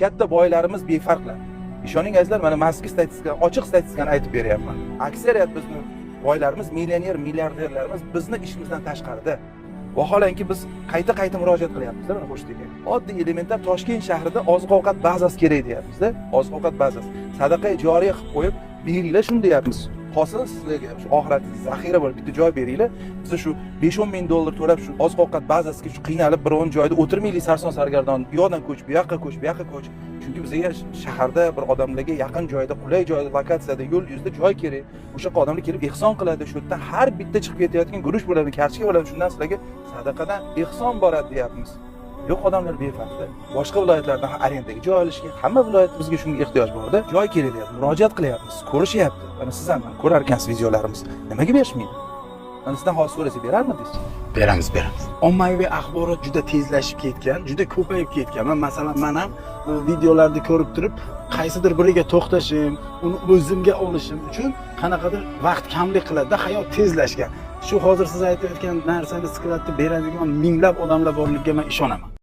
Katta boylarimiz befarqlar. Ishoningizlar, mana mazkur statistika, ochiq statistikani aytib beryapman. Aksariyat bizning boylarimiz, millioner, milliarderlarimiz bizni ishimizdan tashqarida. Vaholanki biz qayta murojaat qilyapmiz mana Xo'shtaga. Oddiy elementar Toshkent shahrida oziq-ovqat bazasi kerak deyapmiz-da. Oziq-ovqat bazasi. Sadaqa joriy qilib qo'yib, beringlar shuni deyapmiz. Qolsin sizlarga shu oxiratingiz zaxira bo'lib bitta joy beringlar. Biz shu 5-10 ming dollar to'lab shu oziq-ovqat bazasiga shu qiynalib biron joyda o'tirmaylik sarson sargardon, u yoqdan ko'ch, bu yoqqa ko'ch, bu yoqqa ko'ch. Chunki bizga shaharda bir odamlarga yaqin joyda, qulay joyda, lokatsiyada, yo'l yuzida joy kerak. O'sha odamlar kelib ehson qiladi. Shu yerdan har bitta chiqib ketayotgan guruch bo'ladi, kartoshka bo'ladi, shundan sizlarga sadaqadan ehson boradi deyapmiz. Yo'q, odamlar befarqda. Boshqa viloyatlardan arendaga joy olishga, hamma viloyat bizga shunga ehtiyoj borda. Joy kerak deyapti. Murojaat qilyapmiz. Ko'rishyapti. Mana siz ham ko'rar ekansiz videolarimiz. Nimaga berishmaydi? Mana sizdan hozir so'rasa berarmidingiz? Beramiz. Ommaviy axborot juda tezlashib ketgan, juda ko'payib ketgan. Masalan, men ham bu videolarni ko'rib turib, qaysidir biriga to'xtashim, uni o'zimga olishim uchun qanaqadir vaqt kamlik qiladi-da, hayot tezlashgan. Shu hozir siz aytayotgan narsani skladda beradigan minglab odamlar borligiga men ishonaman.